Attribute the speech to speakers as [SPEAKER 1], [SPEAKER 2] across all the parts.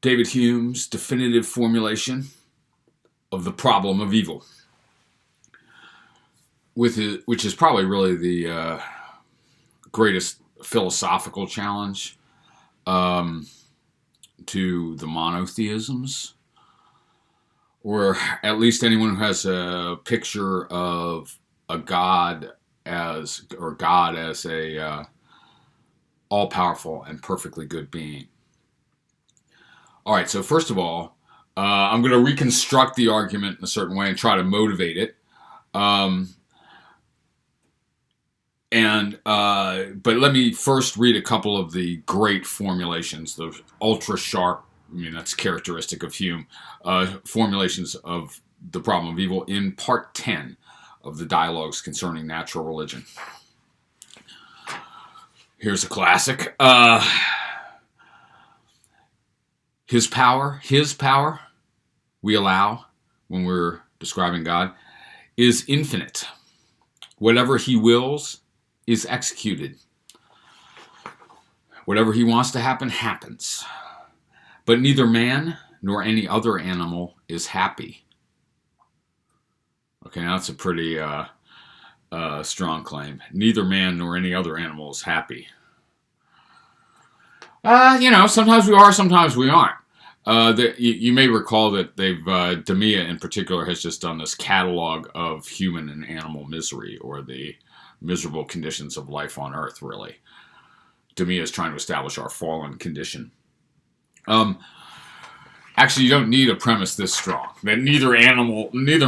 [SPEAKER 1] David Hume's definitive formulation of the problem of evil, which is probably really the greatest philosophical challenge to the monotheisms, or at least anyone who has a picture of a God as a all-powerful and perfectly good being. All right, so first of all, I'm going to reconstruct the argument in a certain way and try to motivate it. But let me first read a couple of the great formulations, the ultra sharp, that's characteristic of Hume, formulations of the problem of evil in part 10 of the Dialogues Concerning Natural Religion. Here's a classic. His power, we allow when we're describing God, is infinite. Whatever he wills is executed. Whatever he wants to happen, happens. But neither man nor any other animal is happy. Okay, now that's a pretty strong claim. Neither man nor any other animal is happy. Sometimes we are, sometimes we aren't. You may recall that Demea in particular has just done this catalog of human and animal misery, or the miserable conditions of life on Earth, really. Demea is trying to establish our fallen condition. Actually, you don't need a premise this strong, that neither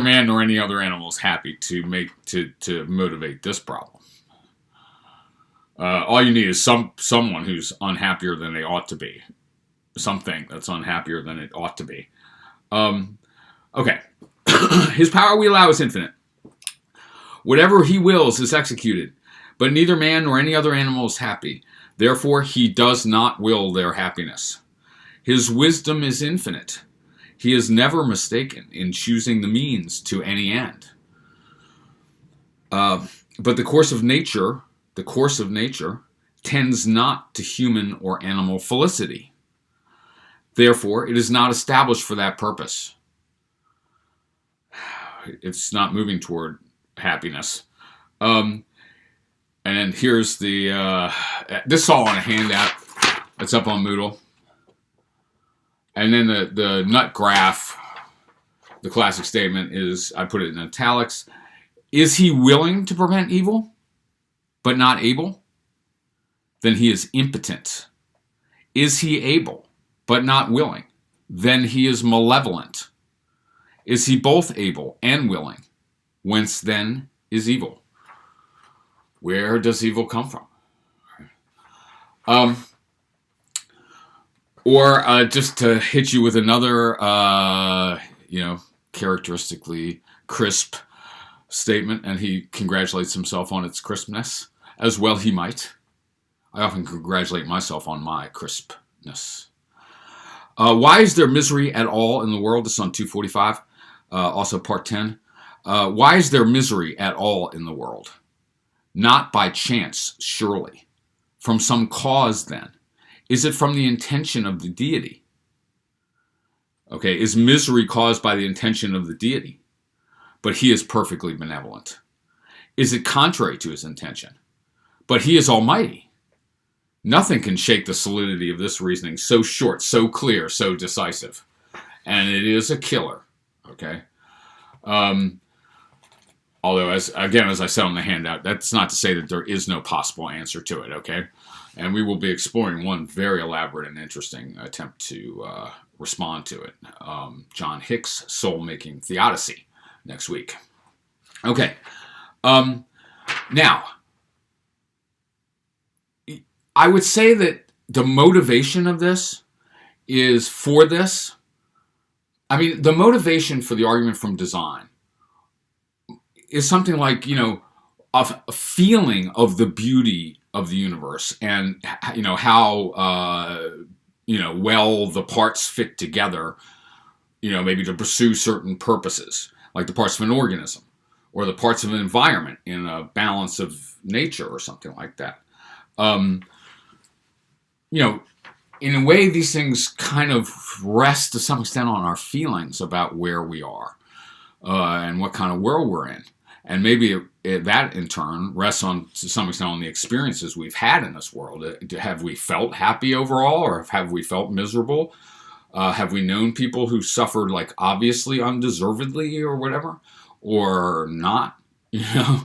[SPEAKER 1] man nor any other animal is happy to motivate this problem. All you need is someone who's unhappier than they ought to be. Something that's unhappier than it ought to be. Okay. His power we allow is infinite. Whatever he wills is executed, but neither man nor any other animal is happy. Therefore, he does not will their happiness. His wisdom is infinite. He is never mistaken in choosing the means to any end. But the course of nature tends not to human or animal felicity. Therefore, it is not established for that purpose. It's not moving toward happiness. And then here's this is all on a handout. It's up on Moodle. And then the nut graph, the classic statement is, I put it in italics, is he willing to prevent evil, but not able? Then he is impotent. Is he able, but not willing? Then he is malevolent. Is he both able and willing? Whence then is evil? Where does evil come from? Or just to hit you with another, characteristically crisp statement, and he congratulates himself on its crispness, as well he might. I often congratulate myself on my crispness. Why is there misery at all in the world? This is on 245, also part 10. Why is there misery at all in the world? Not by chance, surely. From some cause, then. Is it from the intention of the deity? Okay, is misery caused by the intention of the deity? But he is perfectly benevolent. Is it contrary to his intention? But he is almighty. Nothing can shake the solidity of this reasoning, so short, so clear, so decisive. And it is a killer, okay? Although, as I said on the handout, that's not to say that there is no possible answer to it, okay? And we will be exploring one very elaborate and interesting attempt to respond to it. John Hick's Soul-Making Theodicy next week. Okay. Now, I would say that the motivation of this is for this. I mean, the motivation for the argument from design is something like, a feeling of the beauty of the universe, and how well the parts fit together, maybe to pursue certain purposes, like the parts of an organism or the parts of an environment in a balance of nature or something like that. in a way, these things kind of rest to some extent on our feelings about where we are and what kind of world we're in. And maybe that in turn rests on, to some extent, on the experiences we've had in this world. Have we felt happy overall, or have we felt miserable? Have we known people who suffered like obviously undeservedly or whatever, or not? You know,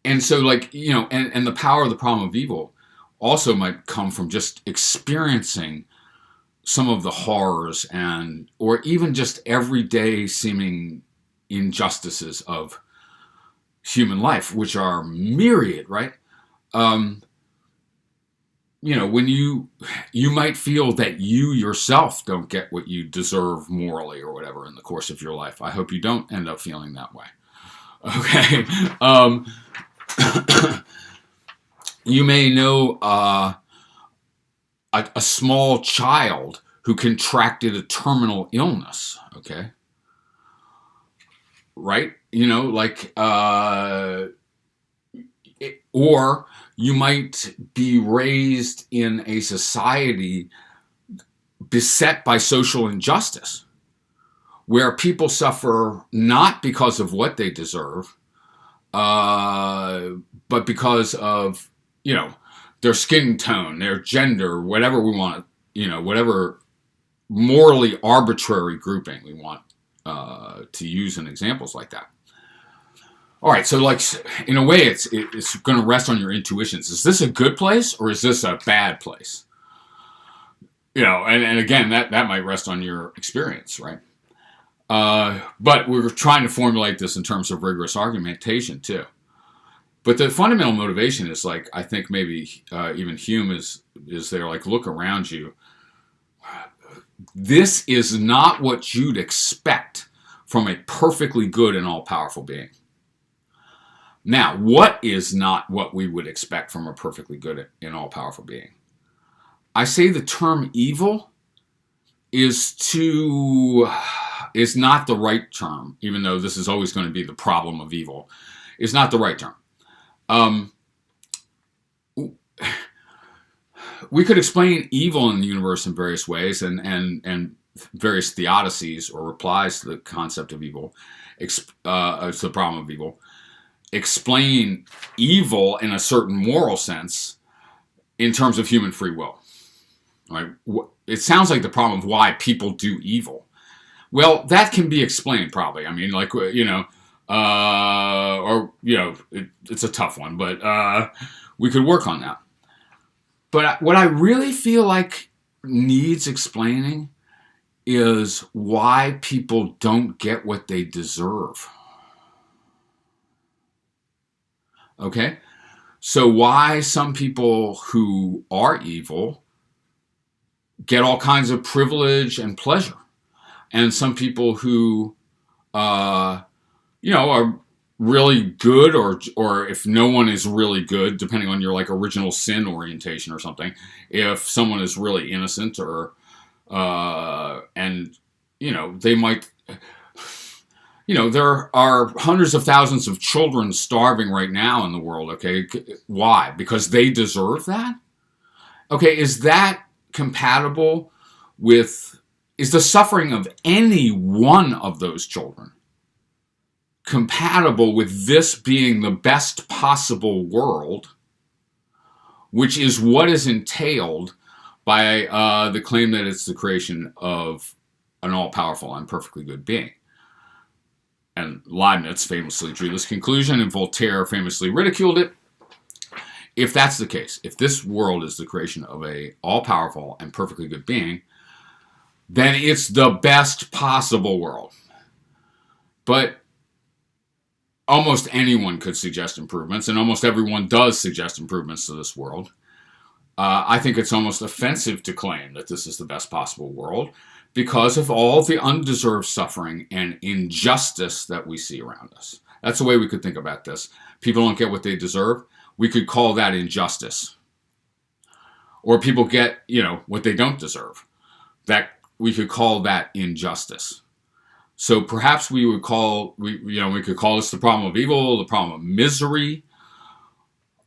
[SPEAKER 1] and so like and the power of the problem of evil also might come from just experiencing some of the horrors and or even just everyday seeming injustices of human life, which are myriad, right? When you might feel that you yourself don't get what you deserve morally or whatever in the course of your life. I hope you don't end up feeling that way. Okay. You may know a small child who contracted a terminal illness, okay? Right? Or you might be raised in a society beset by social injustice, where people suffer not because of what they deserve, but because of, their skin tone, their gender, whatever we want, whatever morally arbitrary grouping we want to use in examples like that. All right, so like in a way, it's going to rest on your intuitions. Is this a good place or is this a bad place? And again, that might rest on your experience, right? But we're trying to formulate this in terms of rigorous argumentation too. But the fundamental motivation is like, I think maybe even Hume is there, like, look around you. This is not what you'd expect from a perfectly good and all-powerful being. Now, what is not what we would expect from a perfectly good and all-powerful being? I say the term evil is not the right term, even though this is always going to be the problem of evil. It's not the right term. We could explain evil in the universe in various ways, and various theodicies or replies to the concept of evil, to the problem of evil, explain evil in a certain moral sense in terms of human free will. Right? It sounds like the problem of why people do evil. Well, that can be explained probably. I mean, like, it's a tough one, but we could work on that. But what I really feel like needs explaining is why people don't get what they deserve. Okay? So why some people who are evil get all kinds of privilege and pleasure, and some people who, are really good, or if no one is really good, depending on your like original sin orientation or something, if someone is really innocent or, they might, there are hundreds of thousands of children starving right now in the world, okay? Why? Because they deserve that? Okay, is that compatible with, is the suffering of any one of those children compatible with this being the best possible world, which is what is entailed by the claim that it's the creation of an all-powerful and perfectly good being? And Leibniz famously drew this conclusion, and Voltaire famously ridiculed it. If that's the case, if this world is the creation of a all-powerful and perfectly good being, then it's the best possible world. But almost anyone could suggest improvements, and almost everyone does suggest improvements to this world. I think it's almost offensive to claim that this is the best possible world because of all the undeserved suffering and injustice that we see around us. That's the way we could think about this. People don't get what they deserve. We could call that injustice. Or people get, what they don't deserve. That we could call that injustice. So perhaps we could call this the problem of evil, the problem of misery.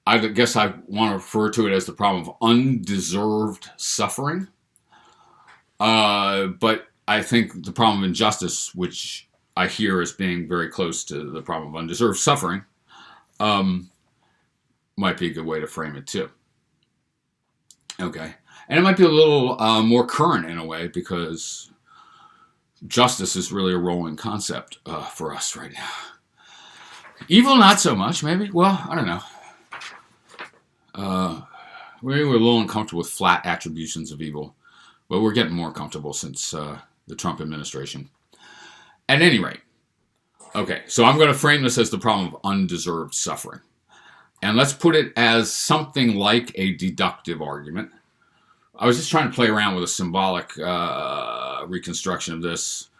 [SPEAKER 1] I guess I want to refer to it as the problem of undeserved suffering. But I think the problem of injustice, which I hear as being very close to the problem of undeserved suffering, might be a good way to frame it too. Okay. And it might be a little more current in a way, because justice is really a rolling concept for us right now. Evil, not so much, maybe. Well, I don't know. We're a little uncomfortable with flat attributions of evil, but we're getting more comfortable since the Trump administration. At any rate, okay, so I'm going to frame this as the problem of undeserved suffering. And let's put it as something like a deductive argument. I was just trying to play around with a symbolic reconstruction of this.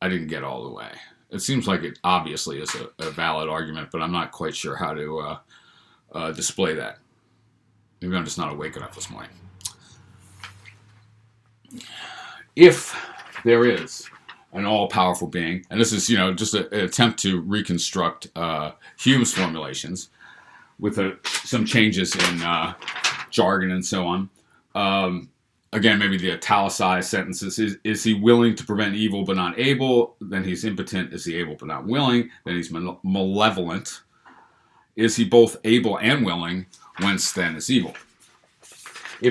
[SPEAKER 1] I didn't get all the way. It seems like it obviously is a valid argument, but I'm not quite sure how to display that. Maybe I'm just not awake enough this morning. If there is an all-powerful being, and this is, just an attempt to reconstruct Hume's formulations with some changes in jargon and so on. Again, maybe the italicized sentences. Is he willing to prevent evil but not able? Then he's impotent. Is he able but not willing? Then he's malevolent. Is he both able and willing? Whence then is evil? So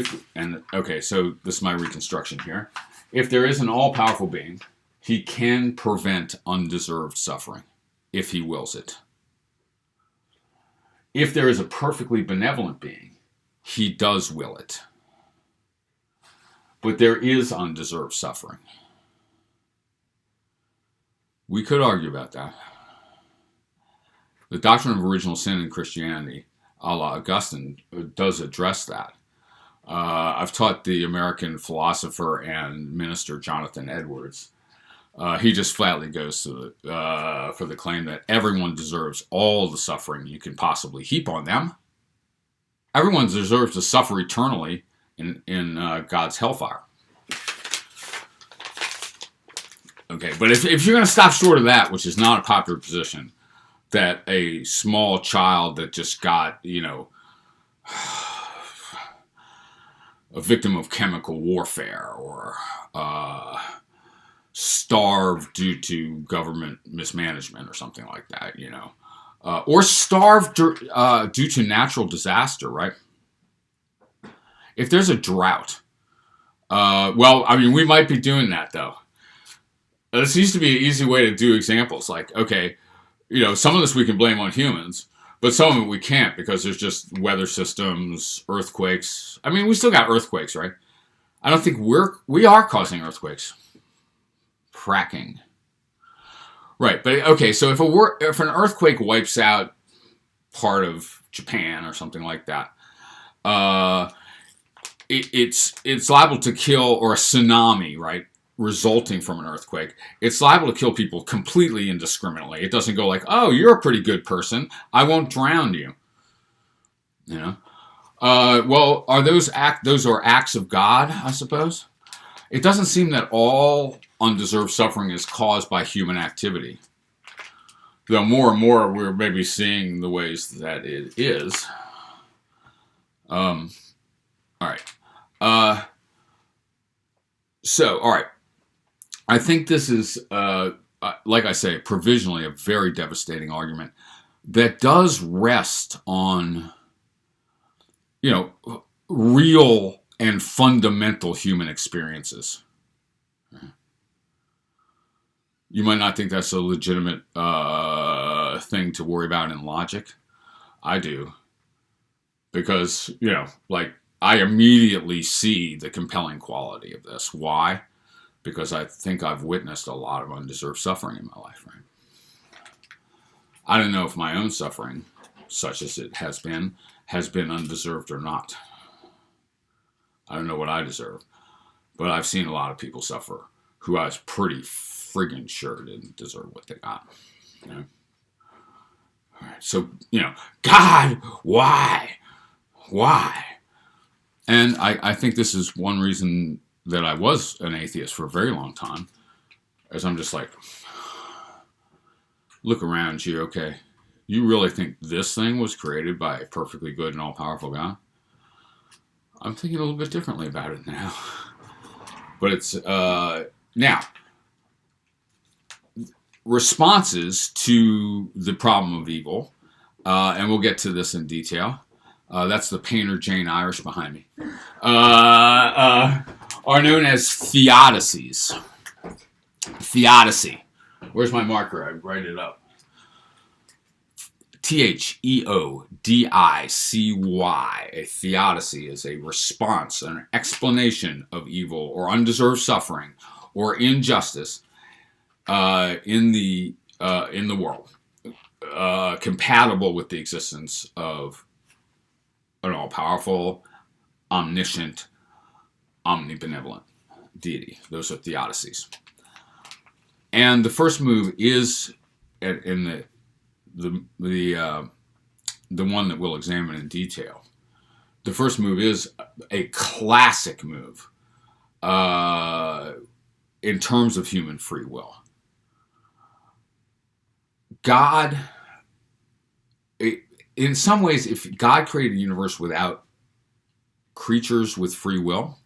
[SPEAKER 1] this is my reconstruction here. If there is an all-powerful being, he can prevent undeserved suffering if he wills it. If there is a perfectly benevolent being, he does will it. But there is undeserved suffering. We could argue about that. The doctrine of original sin in Christianity, a la Augustine, does address that. I've taught the American philosopher and minister Jonathan Edwards. He just flatly goes to for the claim that everyone deserves all the suffering you can possibly heap on them. Everyone deserves to suffer eternally in God's hellfire. Okay, but if you're going to stop short of that, which is not a popular position, that a small child that just got, a victim of chemical warfare or starved due to government mismanagement or something like that, or starved due to natural disaster, right? If there's a drought, we might be doing that, though. This used to be an easy way to do examples. Like, okay, some of this we can blame on humans, but some of it we can't because there's just weather systems, earthquakes. I mean, we still got earthquakes, right? I don't think we are causing earthquakes. Fracking. Right, but okay, so if an earthquake wipes out part of Japan or something like that, it's liable to kill, or a tsunami, right, resulting from an earthquake, it's liable to kill people completely indiscriminately. It doesn't go like, oh, you're a pretty good person, I won't drown you. Well, are those are acts of God, I suppose? It doesn't seem that all undeserved suffering is caused by human activity. Though more and more we're maybe seeing the ways that it is. All right. All right. I think this is, like I say, provisionally a very devastating argument that does rest on, real and fundamental human experiences. You might not think that's a legitimate thing to worry about in logic. I do. Because, I immediately see the compelling quality of this. Why? Because I think I've witnessed a lot of undeserved suffering in my life, right? I don't know if my own suffering, such as it has been undeserved or not. I don't know what I deserve. But I've seen a lot of people suffer who I was pretty friggin' sure didn't deserve what they got. All right, so, God, why? Why? And I think this is one reason that I was an atheist for a very long time, as I'm just like, look around you, okay? You really think this thing was created by a perfectly good and all-powerful God? I'm thinking a little bit differently about it now. But it's, now, responses to the problem of evil, and we'll get to this in detail. That's the painter Jane Irish behind me. Are known as theodicies. Theodicy. Where's my marker? I write it up. Theodicy. A theodicy is a response, an explanation of evil or undeserved suffering or injustice in the world, compatible with the existence of an all-powerful, omniscient, omnibenevolent deity. Those are theodicies. And the first move is in the one that we'll examine in detail. The first move is a classic move in terms of human free will. God, in some ways, if God created a universe without creatures with free will,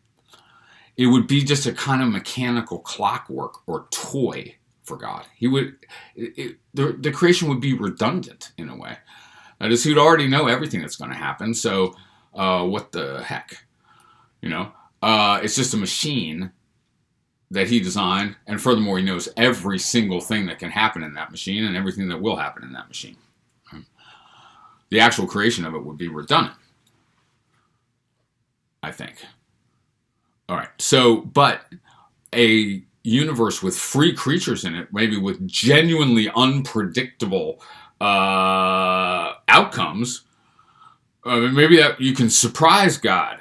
[SPEAKER 1] it would be just a kind of mechanical clockwork or toy for God. The creation would be redundant in a way. That is, he would already know everything that's going to happen. So, what the heck, it's just a machine that he designed, and furthermore, he knows every single thing that can happen in that machine and everything that will happen in that machine. The actual creation of it would be redundant, I think. All right. So, but a universe with free creatures in it, maybe with genuinely unpredictable outcomes, maybe that you can surprise God.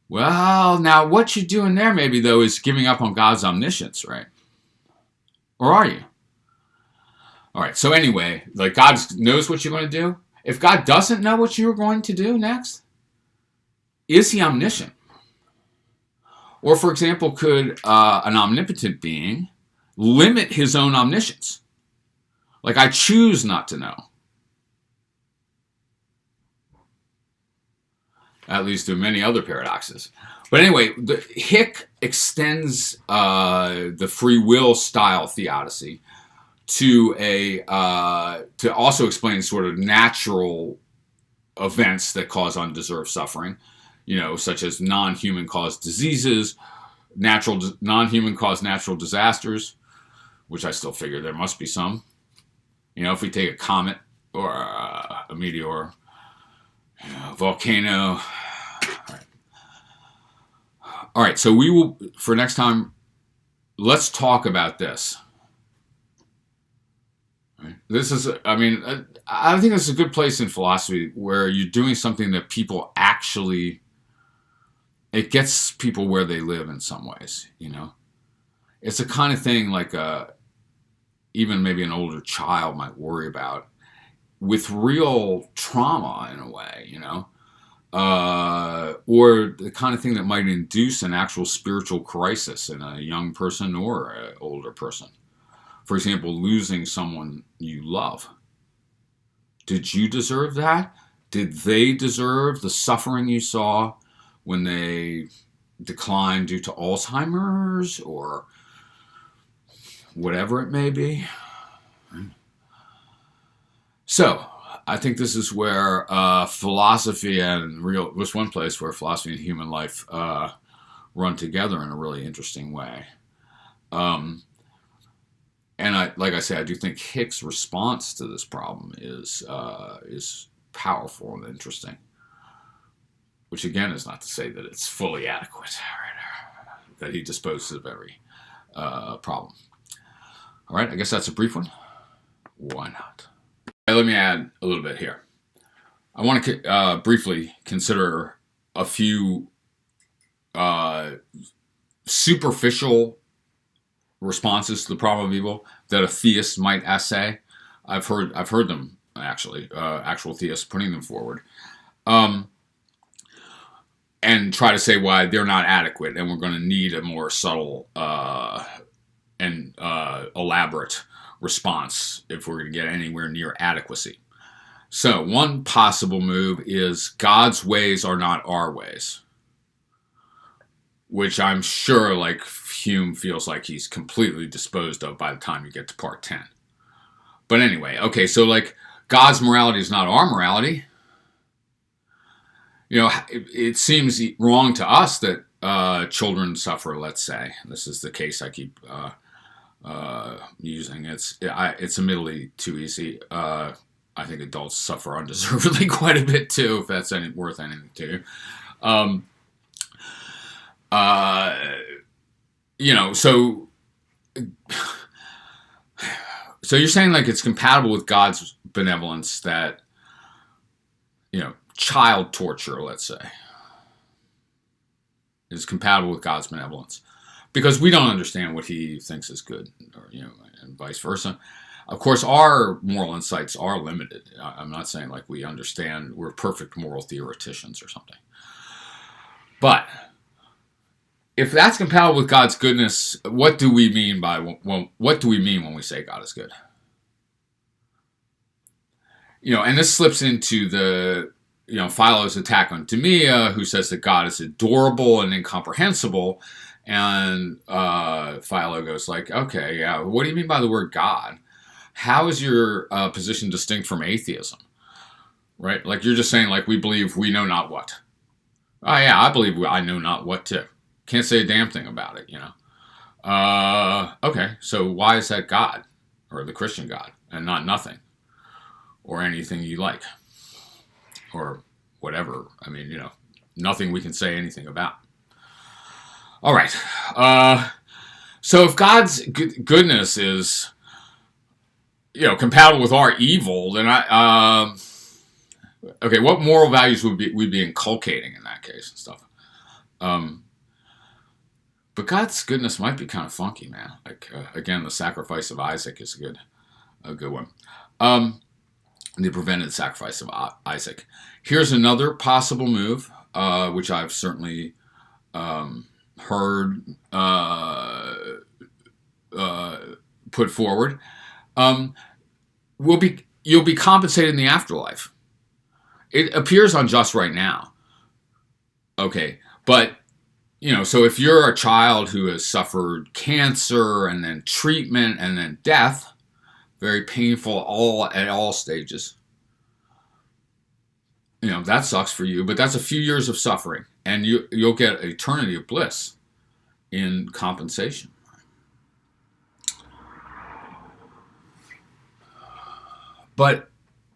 [SPEAKER 1] Well, now what you're doing there, maybe though, is giving up on God's omniscience, right? Or are you? All right. So anyway, like God knows what you're going to do. If God doesn't know what you're going to do next, is he omniscient? Or, for example, could an omnipotent being limit his own omniscience? Like, I choose not to know. That leads to many other paradoxes. But anyway, Hick extends the free will style theodicy to also explain sort of natural events that cause undeserved suffering, such as non-human caused diseases, non-human caused natural disasters, which I still figure there must be some. If we take a comet or a meteor, volcano. All right, so we will, for next time, let's talk about this. This is, I think this is a good place in philosophy where you're doing something that people actually, it gets people where they live in some ways, It's the kind of thing like even maybe an older child might worry about with real trauma in a way, or the kind of thing that might induce an actual spiritual crisis in a young person or an older person. For example, losing someone you love. Did you deserve that? Did they deserve the suffering you saw when they declined due to Alzheimer's or whatever it may be? So, I think this is where philosophy and there's one place where philosophy and human life run together in a really interesting way. And like I say, I do think Hick's response to this problem is powerful and interesting. Which again is not to say that it's fully adequate, that he disposes of every problem. All right, I guess that's a brief one. Why not? Let me add a little bit here. I want to briefly consider a few superficial responses to the problem of evil that a theist might essay. I've heard them actually, actual theists putting them forward, and try to say why they're not adequate, and we're going to need a more subtle and elaborate response if we're going to get anywhere near adequacy. So one possible move is God's ways are not our ways, which I'm sure like Hume feels like he's completely disposed of by the time you get to part 10. But anyway, okay, so like God's morality is not our morality. You know, it seems wrong to us that children suffer, let's say. This is the case I keep using. It's admittedly too easy. I think adults suffer undeservedly quite a bit too, if that's worth anything to you. You know, so you're saying like it's compatible with God's benevolence that, you know, child torture, let's say, is compatible with God's benevolence because we don't understand what he thinks is good, or, you know, and vice versa. Of course, our moral insights are limited. I'm not saying like we understand, we're perfect moral theoreticians or something. But if that's compatible with God's goodness, what do we mean when we say God is good? You know, and this slips into the, you know, Philo's attack on Demea, who says that God is adorable and incomprehensible. And Philo goes like, okay, yeah, what do you mean by the word God? How is your position distinct from atheism? Right? Like you're just saying like we believe we know not what. Oh yeah, I believe I know not what too. Can't say a damn thing about it, you know. Okay, so why is that God? Or the Christian God, and not nothing? Or anything you like? Or whatever. I mean, you know, nothing we can say anything about. All right. So if God's goodness is, you know, compatible with our evil, then okay, what moral values would we be inculcating in that case and stuff? But God's goodness might be kind of funky, man. Like again, the sacrifice of Isaac is a good one. The prevented sacrifice of Isaac. Here's another possible move, which I've certainly heard put forward. You'll be compensated in the afterlife. It appears unjust right now. Okay, but you know, so if you're a child who has suffered cancer and then treatment and then death, very painful at all stages, you know, that sucks for you, but that's a few years of suffering, and you'll get an eternity of bliss in compensation. But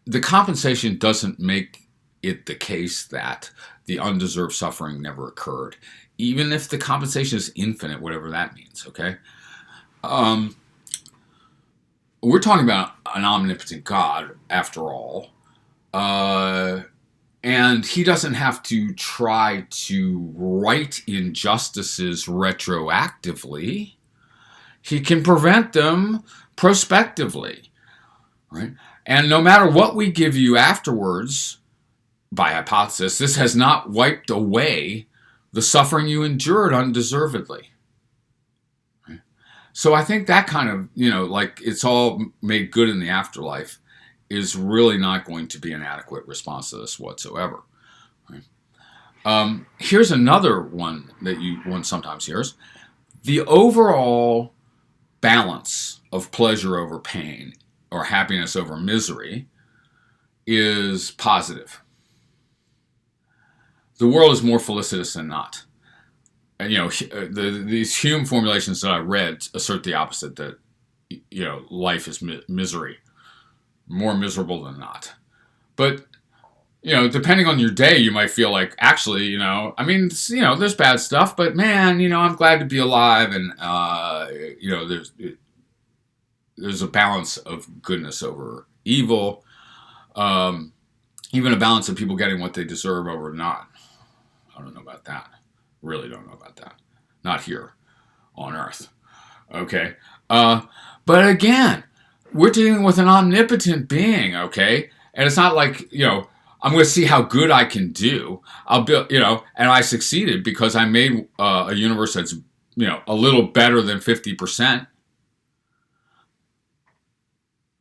[SPEAKER 1] the compensation doesn't make it the case that the undeserved suffering never occurred, even if the compensation is infinite, whatever that means, okay? We're talking about an omnipotent God, after all, and he doesn't have to try to right injustices retroactively. He can prevent them prospectively, right? And no matter what we give you afterwards, by hypothesis, this has not wiped away the suffering you endured undeservedly. Right? So I think that kind of, you know, like it's all made good in the afterlife is really not going to be an adequate response to this whatsoever. Right? Here's another one that one sometimes hears. The overall balance of pleasure over pain or happiness over misery is positive. The world is more felicitous than not. And, you know, these Hume formulations that I read assert the opposite, that, you know, life is misery, more miserable than not. But, you know, depending on your day, you might feel like, actually, you know, I mean, you know, there's bad stuff, but man, you know, I'm glad to be alive, and, you know, there's a balance of goodness over evil, even a balance of people getting what they deserve over not. I don't know about that. Really don't know about that. Not here on Earth. Okay. But again, we're dealing with an omnipotent being, okay? And it's not like, you know, I'm going to see how good I can do. I'll build, you know, and I succeeded because I made a universe that's, you know, a little better than 50%.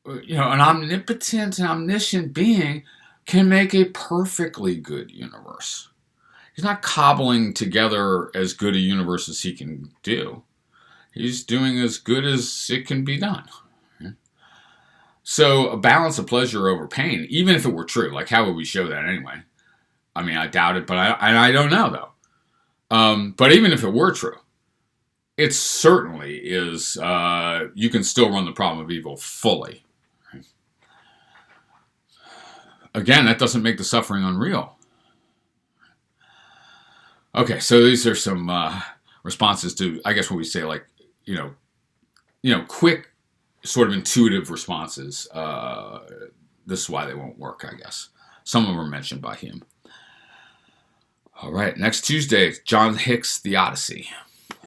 [SPEAKER 1] an omnipotent and omniscient being can make a perfectly good universe. He's not cobbling together as good a universe as he can do. He's doing as good as it can be done. So a balance of pleasure over pain, even if it were true, like how would we show that anyway? I mean, I doubt it, but I don't know though. But even if it were true, it certainly is. You can still run the problem of evil fully. Again, that doesn't make the suffering unreal. Okay, so these are some responses to, I guess, what we say, like, quick, sort of intuitive responses. This is why they won't work, I guess. Some of them are mentioned by Hume. All right, next Tuesday, John Hicks' The Odyssey.